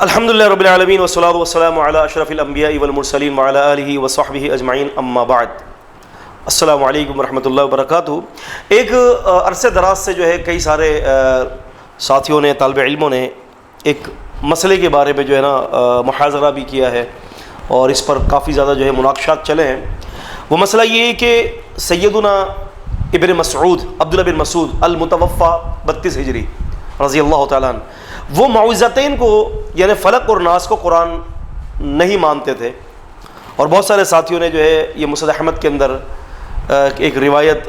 الحمدللہ رب العالمین والصلاۃ والسلام علی اشرف الانبیاء والمرسلین وعلی آلہ وصحبہ اجمعین، اما بعد۔ السلام علیکم ورحمۃ اللہ وبرکاتہ۔ ایک عرصے دراز سے جو ہے کئی سارے ساتھیوں نے، طالب علموں نے ایک مسئلے کے بارے میں جو ہے نا محاضرہ بھی کیا ہے اور اس پر کافی زیادہ جو ہے مناقشات چلے ہیں۔ وہ مسئلہ یہ ہے کہ سیدنا ابن مسعود، عبداللہ بن مسعود المتوفی 32 ہجری رضی اللہ تعالیٰ عنہ، وہ معوذتین کو یعنی فلق اور ناس کو قرآن نہیں مانتے تھے، اور بہت سارے ساتھیوں نے جو ہے یہ مسند احمد کے اندر ایک روایت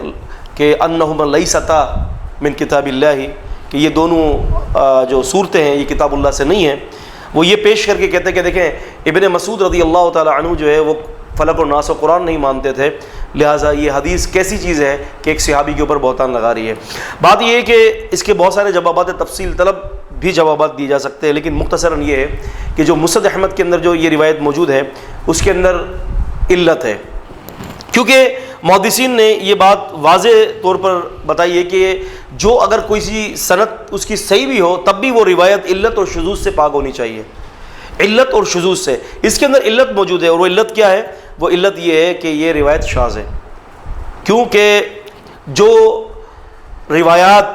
کہ انہما لیستا من کتاب اللہ، کہ یہ دونوں جو صورتیں ہیں یہ کتاب اللہ سے نہیں ہیں، وہ یہ پیش کر کے کہتے ہیں کہ دیکھیں ابن مسعود رضی اللہ تعالیٰ عنہ جو ہے وہ فلق اور ناس و قرآن نہیں مانتے تھے، لہٰذا یہ حدیث کیسی چیز ہے کہ ایک صحابی کے اوپر بہتان لگا رہی ہے۔ بات یہ ہے کہ اس کے بہت سارے جوابات تفصیل طلب بھی جوابات دیے جا سکتے ہیں، لیکن مختصراً یہ ہے کہ جو مسند احمد کے اندر جو یہ روایت موجود ہے اس کے اندر علت ہے، کیونکہ محدثین نے یہ بات واضح طور پر بتائی ہے کہ جو اگر کوئی سی سند اس کی صحیح بھی ہو تب بھی وہ روایت علت اور شذوذ سے پاک ہونی چاہیے، علت اور شذوذ سے۔ اس کے اندر علت موجود ہے، اور وہ علت کیا ہے؟ وہ علت یہ ہے کہ یہ روایت شاذ ہے، کیونکہ جو روایات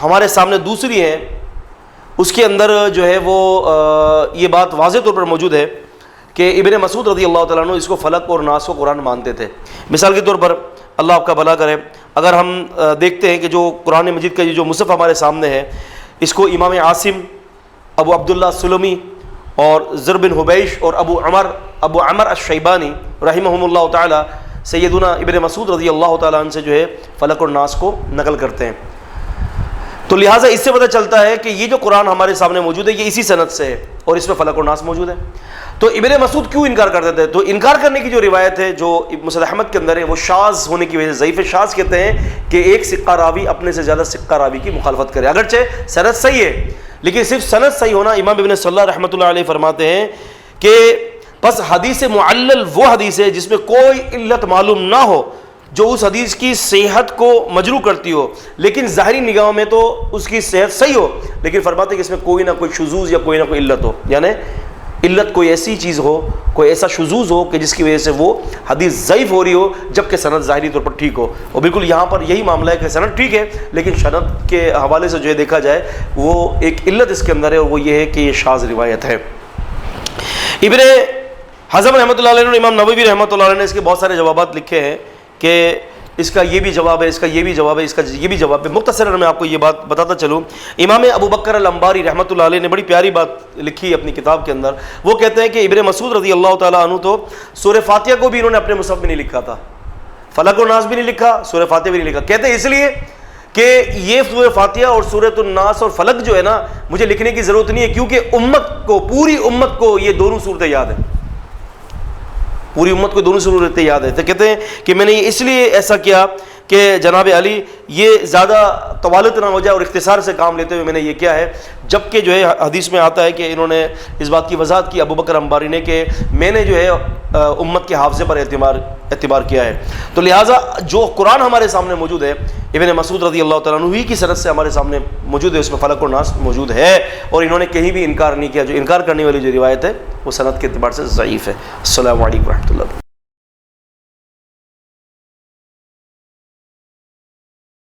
ہمارے سامنے دوسری ہیں اس کے اندر جو ہے وہ یہ بات واضح طور پر موجود ہے کہ ابن مسعود رضی اللہ تعالیٰ عنہ اس کو فلق اور ناس کو قرآن مانتے تھے۔ مثال کے طور پر اللہ آپ کا بھلا کرے، اگر ہم دیکھتے ہیں کہ جو قرآن مجید کا یہ جو مصحف ہمارے سامنے ہے، اس کو امام عاصم، ابو عبداللہ السلمی اور زر بن حبیش اور ابو عمر الشیبانی رحمہم اللہ تعالیٰ سیدنا ابن مسعود رضی اللہ تعالیٰ عنہ سے جو ہے فلق اور ناس کو نقل کرتے ہیں، تو لہٰذا اس سے پتہ چلتا ہے کہ یہ جو قرآن ہمارے سامنے موجود ہے یہ اسی سند سے ہے اور اس میں فلق اور ناس موجود ہے۔ تو ابن مسعود کیوں انکار کرتے تھے؟ تو انکار کرنے کی جو روایت ہے جو مسند احمد کے اندر ہے وہ شاذ ہونے کی وجہ سے، ضعیف شاذ کہتے ہیں کہ ایک سقہ راوی اپنے سے زیادہ سقہ راوی کی مخالفت کرے، اگرچہ سند صحیح ہے لیکن صرف سند صحیح ہونا، امام ابن صلاح رحمۃ اللہ علیہ فرماتے ہیں کہ بس حدیث معلل وہ حدیث ہے جس میں کوئی علت معلوم نہ ہو، جو اس حدیث کی صحت کو مجروح کرتی ہو، لیکن ظاہری نگاہوں میں تو اس کی صحت صحیح ہو، لیکن فرماتے ہیں کہ اس میں کوئی نہ کوئی شذوذ یا کوئی نہ کوئی علت ہو، یعنی علت کوئی ایسی چیز ہو، کوئی ایسا شذوذ ہو کہ جس کی وجہ سے وہ حدیث ضعیف ہو رہی ہو جبکہ سند ظاہری طور پر ٹھیک ہو۔ اور بالکل یہاں پر یہی معاملہ ہے کہ سند ٹھیک ہے لیکن سند کے حوالے سے جو ہے دیکھا جائے وہ ایک علت اس کے اندر ہے، اور وہ یہ ہے کہ یہ شاذ روایت ہے۔ ابن حزم رحمۃ اللہ علیہ اور امام نووی رحمۃ اللہ علیہ نے اس کے بہت سارے جوابات لکھے ہیں کہ اس کا یہ بھی جواب ہے، اس کا یہ بھی جواب ہے، اس کا یہ بھی جواب ہے۔ مختصراً میں آپ کو یہ بات بتاتا چلوں، امام ابو بکر الانباری رحمۃ اللہ علیہ نے بڑی پیاری بات لکھی ہے اپنی کتاب کے اندر۔ وہ کہتے ہیں کہ ابن مسعود رضی اللہ تعالیٰ عنہ تو سورہ فاتحہ کو بھی انہوں نے اپنے مصحف میں نہیں لکھا تھا، فلق و ناس بھی نہیں لکھا، سورہ فاتحہ بھی نہیں لکھا۔ کہتے ہیں اس لیے کہ یہ سورہ فاتحہ اور سورۃ الناس اور فلق جو ہے نا مجھے لکھنے کی ضرورت نہیں ہے، کیونکہ امت کو، پوری امت کو یہ دونوں صورتیں یاد ہیں، پوری امت کو دونوں صورتیں یاد ہے۔ تو کہتے ہیں کہ میں نے اس لیے ایسا کیا کہ جناب علی یہ زیادہ طوالت نہ ہو جائے اور اختصار سے کام لیتے ہوئے میں نے یہ کیا ہے، جبکہ جو ہے حدیث میں آتا ہے کہ انہوں نے اس بات کی وضاحت کی ابو بکر انباری نے کہ میں نے جو ہے امت کے حافظے پر اعتبار کیا ہے۔ تو لہٰذا جو قرآن ہمارے سامنے موجود ہے ابن مسعود رضی اللہ تعالیٰ عنہ ہی کی سند سے ہمارے سامنے موجود ہے، اس میں فلق و ناس موجود ہے، اور انہوں نے کہیں بھی انکار نہیں کیا۔ جو انکار کرنے والی جو روایت ہے وہ سند کے اعتبار سے ضعیف ہے۔ السلام علیکم ورحمۃ اللہ۔